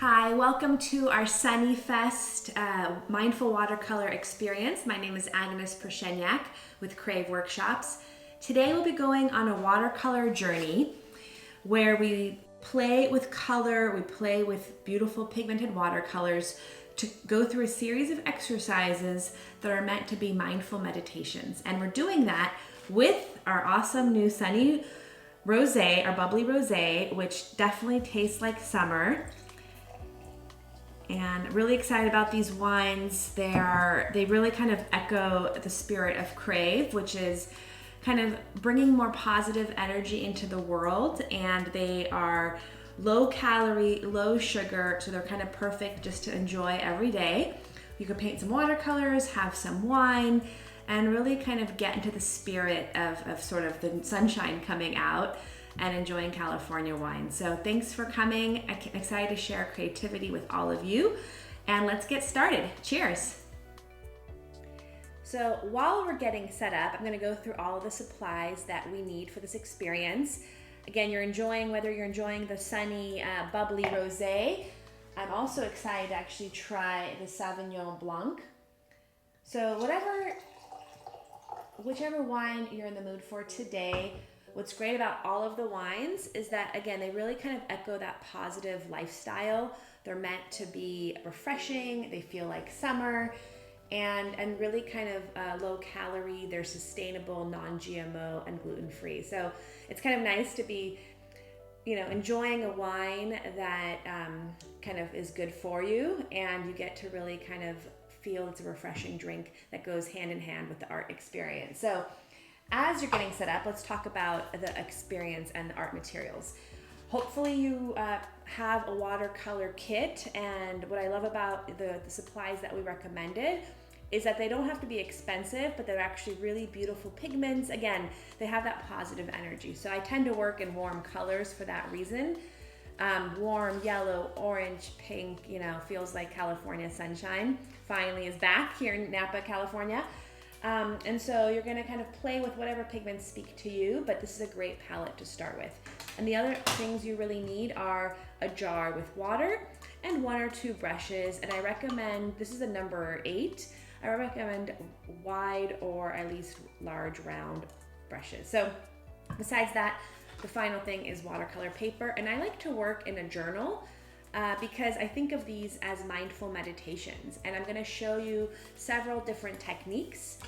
Hi, welcome to our SunnyFest Mindful Watercolor experience. My name is Agnes with Crave Workshops. Today we'll be going on a watercolor journey where we play with color, we play with beautiful pigmented watercolors to go through a series of exercises that are meant to be mindful meditations. And we're doing that with our awesome new Sunny Rosé, our bubbly rosé, which definitely tastes like summer. And really excited about these wines. They really kind of echo the spirit of Crave, which is kind of bringing more positive energy into the world. And they are low calorie, low sugar, so they're kind of perfect just to enjoy every day. You can paint some watercolors, have some wine, and really kind of get into the spirit of sort of the sunshine coming out and enjoying California wine. So thanks for coming. I'm excited to share creativity with all of you. And let's get started. Cheers. So while we're getting set up, I'm gonna go through all of the supplies that we need for this experience. Again, whether you're enjoying the sunny, bubbly rosé. I'm also excited to actually try the Sauvignon Blanc. So whichever wine you're in the mood for today. What's great about all of the wines is that, again, they really kind of echo that positive lifestyle. They're meant to be refreshing, they feel like summer, and really kind of low calorie. They're sustainable, non-GMO, and gluten-free. So it's kind of nice to be, enjoying a wine that kind of is good for you, and you get to really kind of feel it's a refreshing drink that goes hand in hand with the art experience. So as you're getting set up, let's talk about the experience and the art materials. Hopefully you have a watercolor kit, and what I love about the supplies that we recommended is that they don't have to be expensive, but they're actually really beautiful pigments. Again, they have that positive energy. So I tend to work in warm colors for that reason. Warm yellow, orange, pink, feels like California sunshine finally is back here in Napa, California. And so you're gonna kind of play with whatever pigments speak to you, but this is a great palette to start with. And the other things you really need are a jar with water and 1 or 2 brushes. And I recommend, this is a number 8, I recommend wide or at least large round brushes. So besides that, the final thing is watercolor paper. And I like to work in a journal because I think of these as mindful meditations. And I'm gonna show you several different techniques,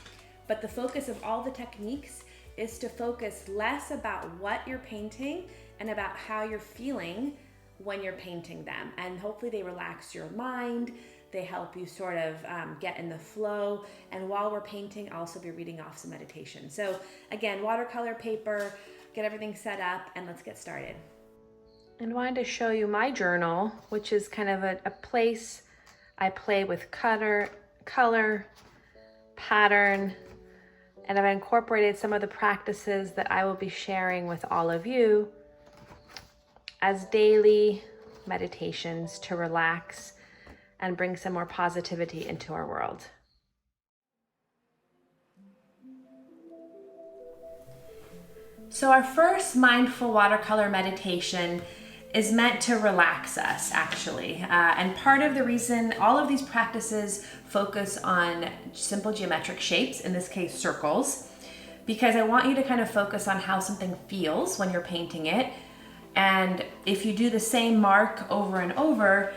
but the focus of all the techniques is to focus less about what you're painting and about how you're feeling when you're painting them. And hopefully they relax your mind, they help you sort of get in the flow. And while we're painting, I'll also be reading off some meditation. So again, watercolor paper, get everything set up, and let's get started. And I wanted to show you my journal, which is kind of a place I play with color, pattern, and I've incorporated some of the practices that I will be sharing with all of you as daily meditations to relax and bring some more positivity into our world. So our first mindful watercolor meditation is meant to relax us, actually. And part of the reason all of these practices focus on simple geometric shapes, in this case circles, because I want you to kind of focus on how something feels when you're painting it. And if you do the same mark over and over,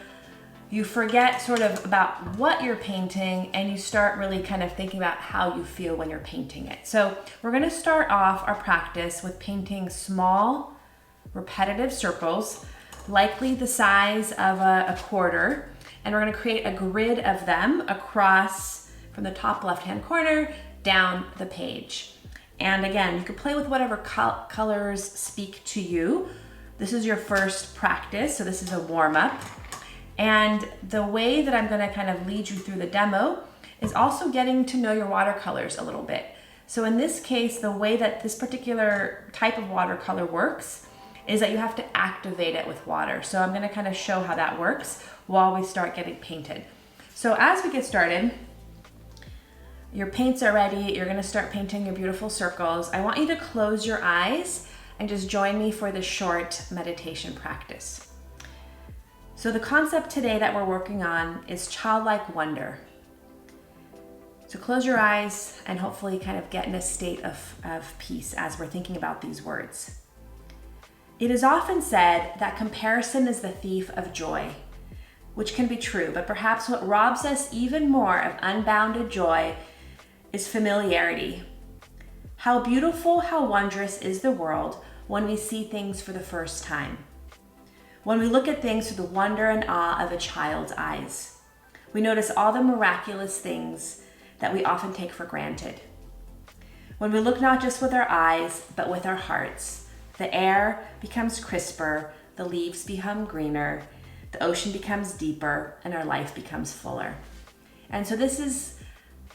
you forget sort of about what you're painting, and you start really kind of thinking about how you feel when you're painting it. So we're gonna start off our practice with painting small, repetitive circles, likely the size of a quarter, and we're gonna create a grid of them across from the top left-hand corner down the page. And again, you can play with whatever colors speak to you. This is your first practice, so this is a warm-up. And the way that I'm gonna kind of lead you through the demo is also getting to know your watercolors a little bit. So in this case, the way that this particular type of watercolor works is that you have to activate it with water. So I'm gonna kind of show how that works while we start getting painted. So as we get started, your paints are ready, you're gonna start painting your beautiful circles. I want you to close your eyes and just join me for this short meditation practice. So So the concept today that we're working on is childlike wonder. So close your eyes and hopefully kind of get in a state of peace as we're thinking about these words. It is often said that comparison is the thief of joy, which can be true, but perhaps what robs us even more of unbounded joy is familiarity. How beautiful, how wondrous is the world when we see things for the first time. When we look at things through the wonder and awe of a child's eyes, we notice all the miraculous things that we often take for granted. When we look not just with our eyes, but with our hearts, the air becomes crisper, the leaves become greener, the ocean becomes deeper, and our life becomes fuller. And so this is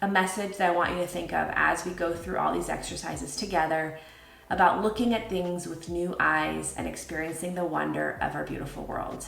a message that I want you to think of as we go through all these exercises together about looking at things with new eyes and experiencing the wonder of our beautiful world.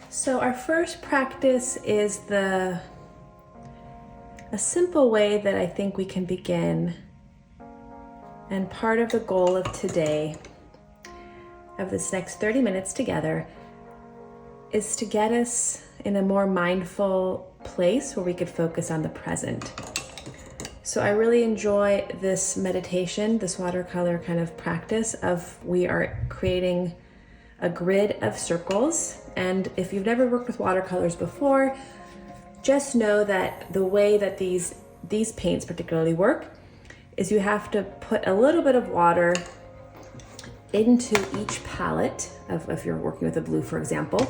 So our first practice is a simple way that I think we can begin. And part of the goal of today, of this next 30 minutes together, is to get us in a more mindful place where we could focus on the present. So I really enjoy this meditation, this watercolor kind of practice of we are creating a grid of circles. And if you've never worked with watercolors before, just know that the way that these paints particularly work is you have to put a little bit of water into each palette if you're working with a blue, for example.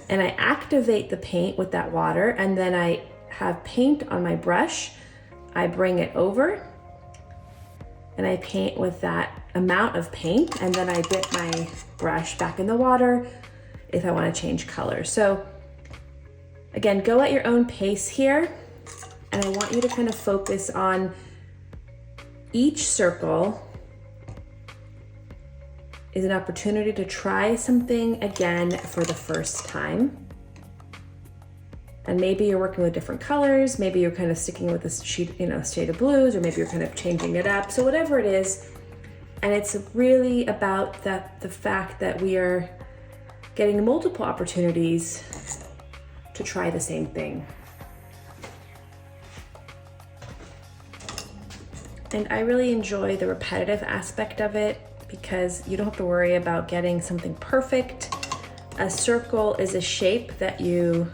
And I activate the paint with that water, and then I have paint on my brush. I bring it over and I paint with that amount of paint, and then I dip my brush back in the water if I want to change color. So again, go at your own pace here, and I want you to kind of focus on each circle is an opportunity to try something again for the first time. And maybe you're working with different colors, maybe you're kind of sticking with this shade of blues, or maybe you're kind of changing it up. So whatever it is, and it's really about the fact that we are getting multiple opportunities to try the same thing. And I really enjoy the repetitive aspect of it because you don't have to worry about getting something perfect. A circle is a shape that you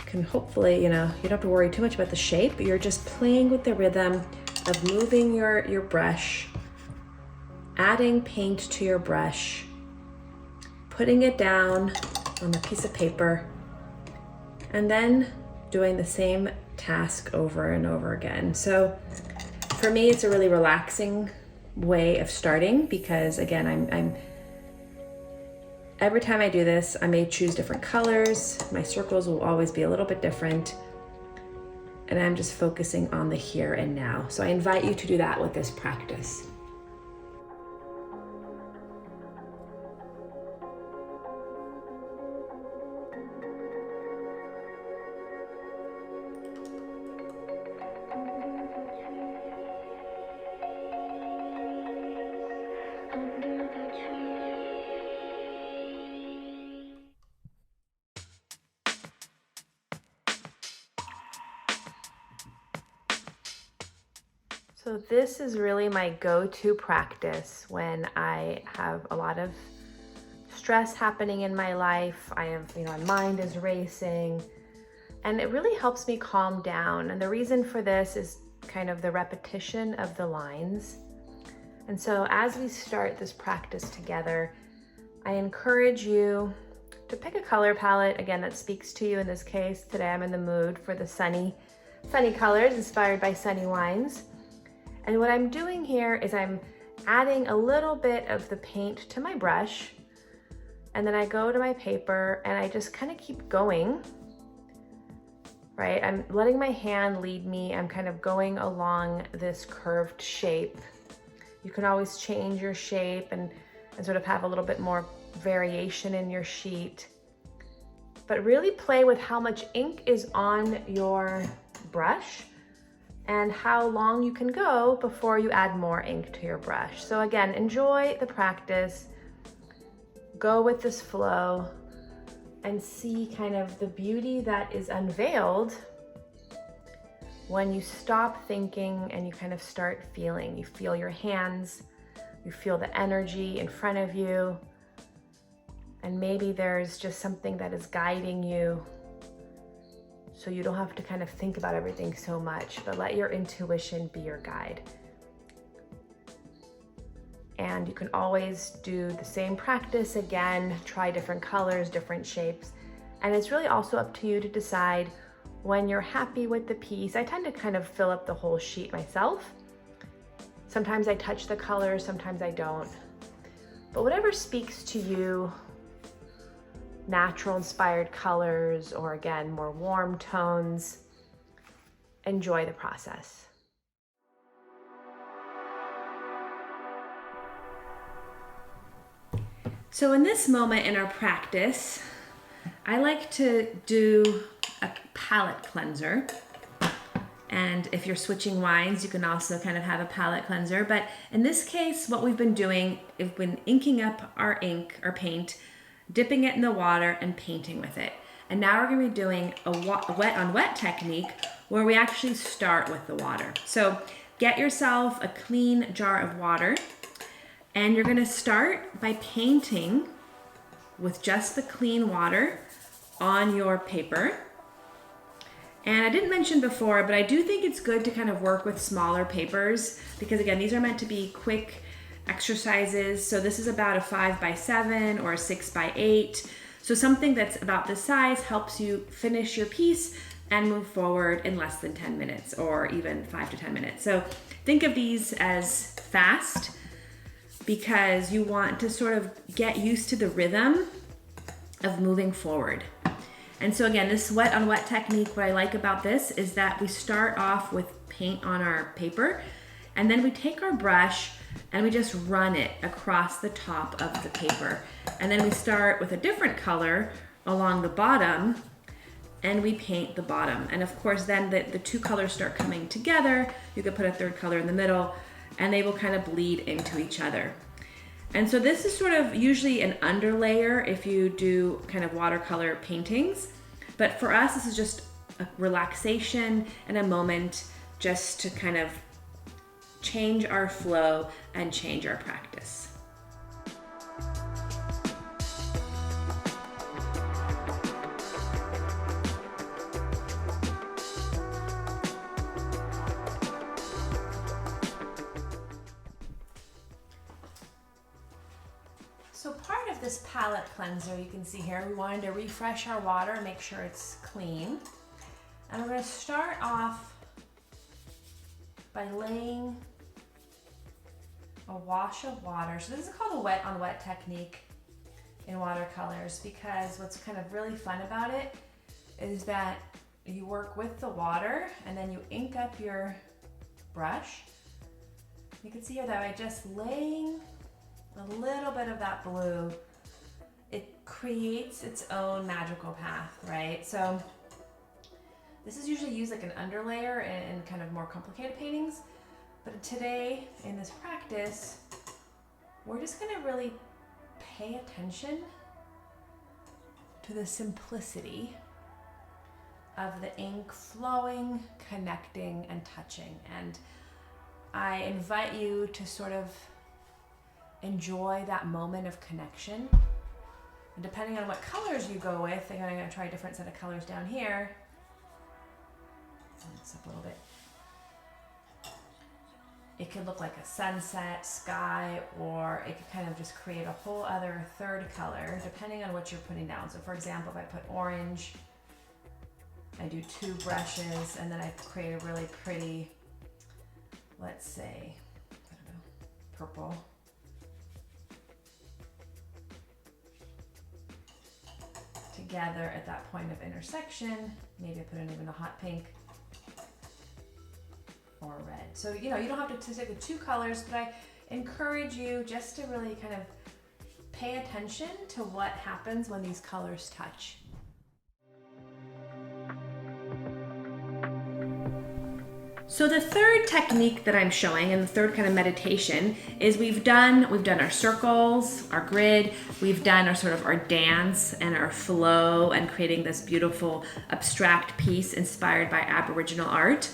can hopefully, you don't have to worry too much about the shape. You're just playing with the rhythm of moving your brush, adding paint to your brush, putting it down on a piece of paper, and then doing the same task over and over again. So for me, it's a really relaxing way of starting because again, I'm every time I do this, I may choose different colors. My circles will always be a little bit different. And I'm just focusing on the here and now. So I invite you to do that with this practice. So this is really my go-to practice when I have a lot of stress happening in my life. I have, my mind is racing, and it really helps me calm down. And the reason for this is kind of the repetition of the lines. And so as we start this practice together, I encourage you to pick a color palette, again, that speaks to you. In this case, today I'm in the mood for the sunny colors inspired by sunny wines. And what I'm doing here is I'm adding a little bit of the paint to my brush, And then I go to my paper and I just kind of keep going, right? I'm letting my hand lead me. I'm kind of going along this curved shape. You can always change your shape and sort of have a little bit more variation in your sheet. But really play with how much ink is on your brush and how long you can go before you add more ink to your brush. So again, enjoy the practice, go with this flow, and see kind of the beauty that is unveiled when you stop thinking and you kind of start feeling. You feel your hands, you feel the energy in front of you, and maybe there's just something that is guiding you, so you don't have to kind of think about everything so much, but let your intuition be your guide. And you can always do the same practice again, try different colors, different shapes. And it's really also up to you to decide when you're happy with the piece. I tend to kind of fill up the whole sheet myself. Sometimes I touch the colors, sometimes I don't. But whatever speaks to you, natural inspired colors, or again, more warm tones, enjoy the process. So in this moment in our practice, I like to do a palette cleanser. And if you're switching wines, you can also kind of have a palette cleanser. But in this case, what we've been doing is been inking up our ink or paint, dipping it in the water and painting with it. And now we're gonna be doing a wet on wet technique where we actually start with the water. So get yourself a clean jar of water, and you're gonna start by painting with just the clean water on your paper. And I didn't mention before, but I do think it's good to kind of work with smaller papers because again, these are meant to be quick exercises. So this is about a 5x7 or a 6x8. So something that's about this size helps you finish your piece and move forward in less than 10 minutes or even 5 to 10 minutes. So think of these as fast because you want to sort of get used to the rhythm of moving forward. And so again, this wet on wet technique, what I like about this is that we start off with paint on our paper, and then we take our brush and we just run it across the top of the paper. And then we start with a different color along the bottom and we paint the bottom. And of course, then the two colors start coming together. You could put a third color in the middle and they will kind of bleed into each other. And so this is sort of usually an underlayer if you do kind of watercolor paintings. But for us, this is just a relaxation and a moment just to kind of change our flow and change our practice. So part of this palette cleanser, you can see here, we wanted to refresh our water, make sure it's clean. And we're going to start off by laying a wash of water. So this is called a wet on wet technique in watercolors because what's kind of really fun about it is that you work with the water and then you ink up your brush. You can see here that by just laying a little bit of that blue, it creates its own magical path, right? So this is usually used like an underlayer in kind of more complicated paintings, but today in this practice, we're just gonna really pay attention to the simplicity of the ink flowing, connecting, and touching. And I invite you to sort of enjoy that moment of connection. And depending on what colors you go with, I'm gonna try a different set of colors down here. Mix up a little bit. It could look like a sunset, sky, or it could kind of just create a whole other third color, depending on what you're putting down. So for example, if I put orange, I do 2 brushes, and then I create a really pretty, let's say, I don't know, purple. together at that point of intersection. Maybe I put in even a hot pink or red. So, you know, you don't have to stick with two colors, but I encourage you just to really kind of pay attention to what happens when these colors touch. So the third technique that I'm showing, and the third kind of meditation, is we've done our circles, our grid, we've done our dance and our flow and creating this beautiful abstract piece inspired by Aboriginal art.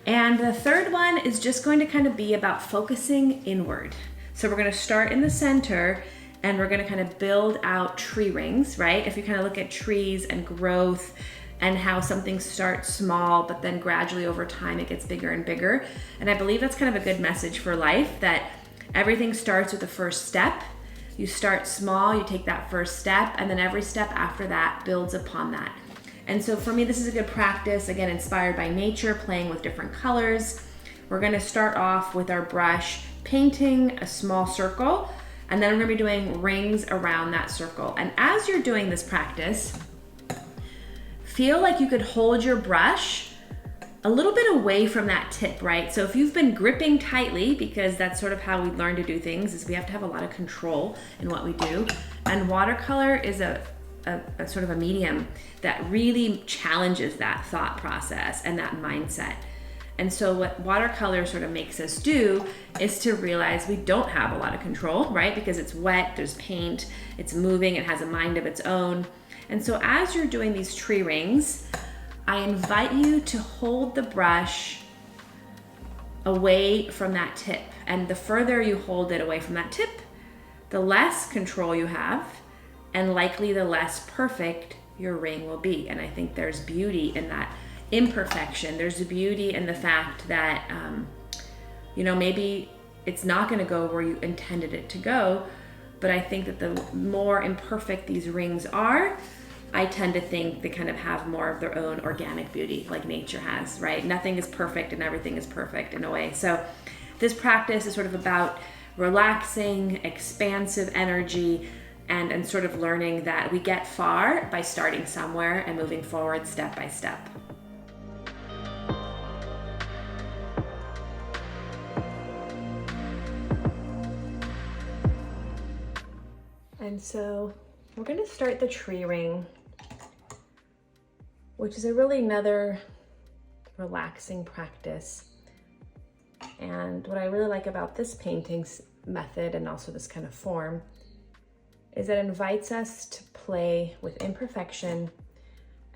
And the third one is just going to kind of be about focusing inward. So we're going to start in the center and we're going to kind of build out tree rings, right? If you kind of look at trees and growth, and how something starts small, but then gradually over time it gets bigger and bigger. And I believe that's kind of a good message for life, that everything starts with the first step. You start small, you take that first step, and then every step after that builds upon that. And so for me, this is a good practice, again, inspired by nature, playing with different colors. We're gonna start off with our brush, painting a small circle, and then we're gonna be doing rings around that circle. And as you're doing this practice, feel like you could hold your brush a little bit away from that tip, right? So if you've been gripping tightly, because that's sort of how we learn to do things, is we have to have a lot of control in what we do. And watercolor is a sort of a medium that really challenges that thought process and that mindset. And so what watercolor sort of makes us do is to realize we don't have a lot of control, right? Because it's wet, there's paint, it's moving, it has a mind of its own. And so as you're doing these tree rings, I invite you to hold the brush away from that tip. And the further you hold it away from that tip, the less control you have, and likely the less perfect your ring will be. And I think there's beauty in that imperfection. There's a beauty in the fact that, maybe it's not gonna go where you intended it to go, but I think that the more imperfect these rings are, I tend to think they kind of have more of their own organic beauty, like nature has, right? Nothing is perfect and everything is perfect in a way. So this practice is sort of about relaxing, expansive energy, and sort of learning that we get far by starting somewhere and moving forward step by step. And so we're going to start the tree ring, which is really another relaxing practice. And what I really like about this painting method and also this kind of form is that it invites us to play with imperfection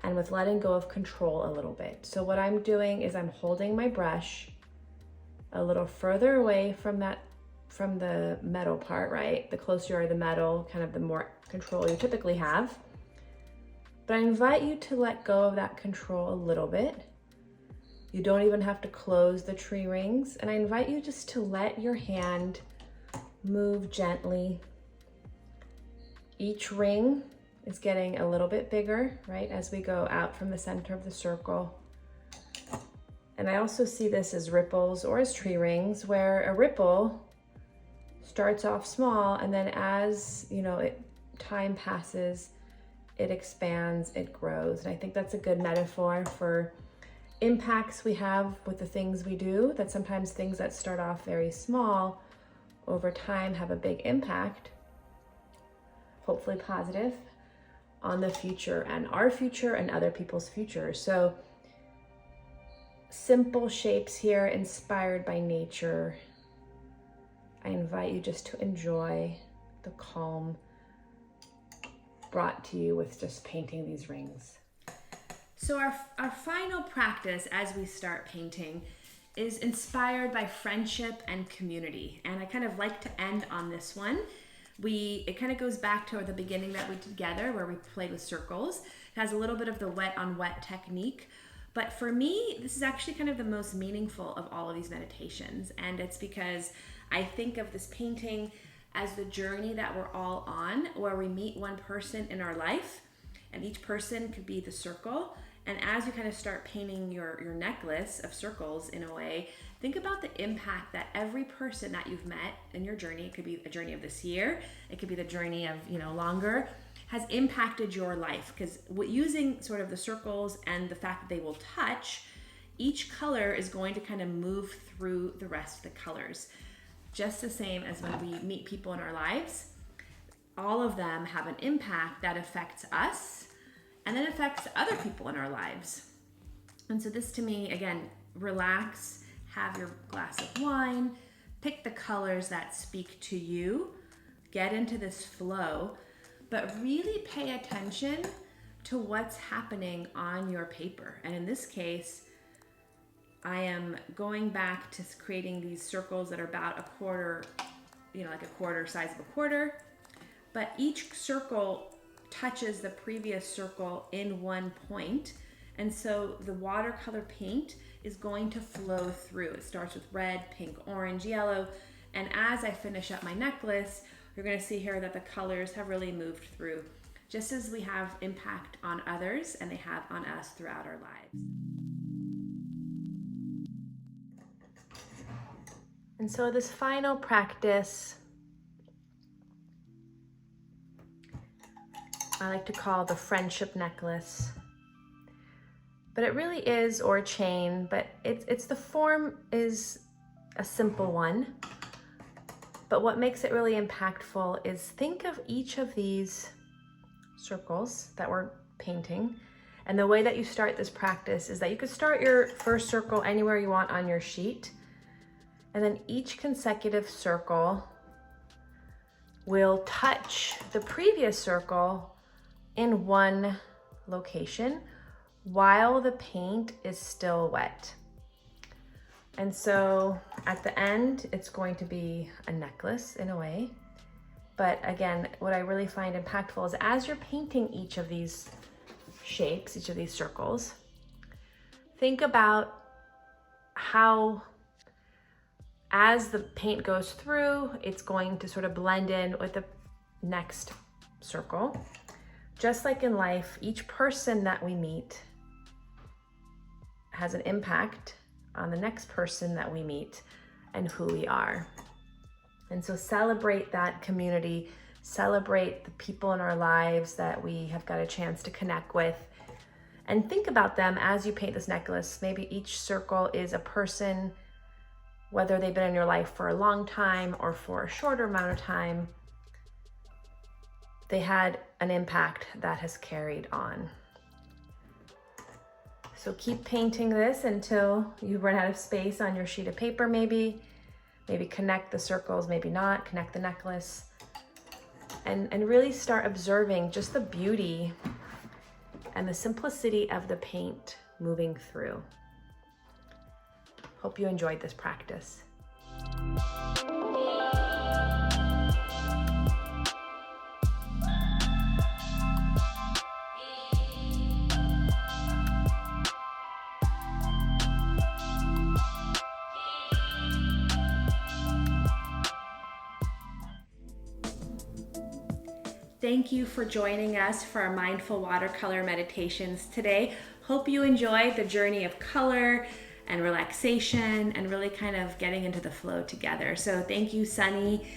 and with letting go of control a little bit. So what I'm doing is I'm holding my brush a little further away from the metal part, right? The closer you are to the metal, kind of the more control you typically have. But I invite you to let go of that control a little bit. You don't even have to close the tree rings. And I invite you just to let your hand move gently. Each ring is getting a little bit bigger, right? As we go out from the center of the circle. And I also see this as ripples or as tree rings, where a ripple starts off small, and then as time passes, it expands, it grows. And I think that's a good metaphor for impacts we have with the things we do, that sometimes things that start off very small over time have a big impact, hopefully positive, on the future and our future and other people's future. So simple shapes here inspired by nature. I invite you just to enjoy the calm brought to you with just painting these rings. So our final practice as we start painting is inspired by friendship and community. And I kind of like to end on this one. It kind of goes back to the beginning that we did together where we played with circles. It has a little bit of the wet on wet technique. But for me, this is actually kind of the most meaningful of all of these meditations. And it's because I think of this painting as the journey that we're all on, where we meet one person in our life, and each person could be the circle. And as you kind of start painting your necklace of circles in a way, think about the impact that every person that you've met in your journey, it could be a journey of this year, it could be the journey of, longer, has impacted your life, because using sort of the circles and the fact that they will touch, each color is going to kind of move through the rest of the colors. Just the same as when we meet people in our lives, all of them have an impact that affects us and then affects other people in our lives. And so this, to me, again, relax, have your glass of wine, pick the colors that speak to you, get into this flow, but really pay attention to what's happening on your paper. And in this case, I am going back to creating these circles that are about a quarter, like a quarter size of a quarter, but each circle touches the previous circle in one point. And so the watercolor paint is going to flow through. It starts with red, pink, orange, yellow. And as I finish up my necklace, you're going to see here that the colors have really moved through, just as we have impact on others and they have on us throughout our lives. And so this final practice, I like to call the friendship necklace. But it really is, or a chain, but it's the form is a simple one. But what makes it really impactful is think of each of these circles that we're painting. And the way that you start this practice is that you could start your first circle anywhere you want on your sheet. And then each consecutive circle will touch the previous circle in one location while the paint is still wet. And so at the end, it's going to be a necklace in a way. But again, what I really find impactful is as you're painting each of these shapes, each of these circles, think about how as the paint goes through, it's going to sort of blend in with the next circle. Just like in life, each person that we meet has an impact on the next person that we meet and who we are. And so celebrate that community, celebrate the people in our lives that we have got a chance to connect with, and think about them as you paint this necklace. Maybe each circle is a person, whether they've been in your life for a long time or for a shorter amount of time, they had an impact that has carried on. So keep painting this until you run out of space on your sheet of paper maybe. Maybe connect the circles, maybe not, connect the necklace. And really start observing just the beauty and the simplicity of the paint moving through. Hope you enjoyed this practice. Thank you for joining us for our mindful watercolor meditations today. Hope you enjoyed the journey of color and relaxation and really kind of getting into the flow together. So thank you, Sunny,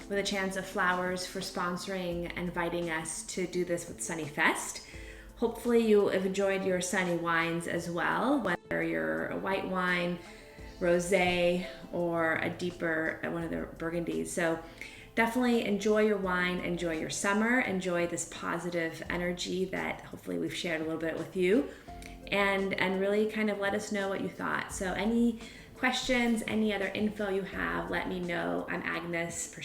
with a Chance of Flowers, for sponsoring and inviting us to do this with SunnyFest. Hopefully you have enjoyed your Sunny wines as well, whether you're a white wine, rosé, or a deeper, one of the burgundies. So definitely enjoy your wine, enjoy your summer, enjoy this positive energy that hopefully we've shared a little bit with you, and really kind of let us know what you thought. So any questions, any other info you have, let me know. I'm Agnes.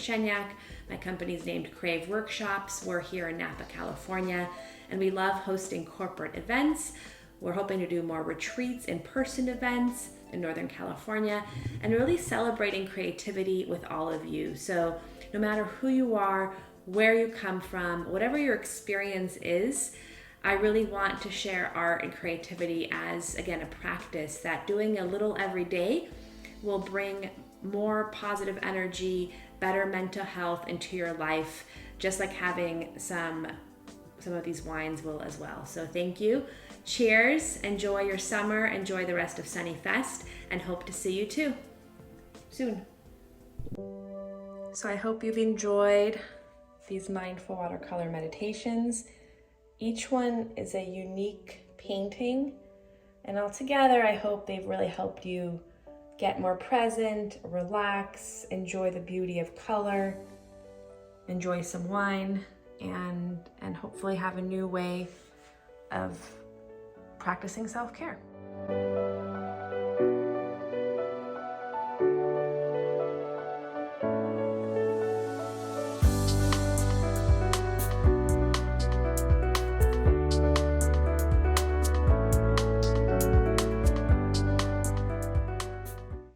My company's named Crave Workshops. We're here in Napa, California, and we love hosting corporate events. We're hoping to do more retreats, in-person events in Northern California, and really celebrating creativity with all of you. So no matter who you are, where you come from, whatever your experience is, I really want to share art and creativity as, again, a practice that doing a little every day will bring more positive energy, better mental health into your life, just like having some of these wines will as well. So thank you. Cheers. Enjoy your summer. Enjoy the rest of SunnyFest, and hope to see you too soon. So I hope you've enjoyed these mindful watercolor meditations. Each one is a unique painting, and altogether I hope they've really helped you get more present, relax, enjoy the beauty of color, enjoy some wine, and hopefully have a new way of practicing self-care.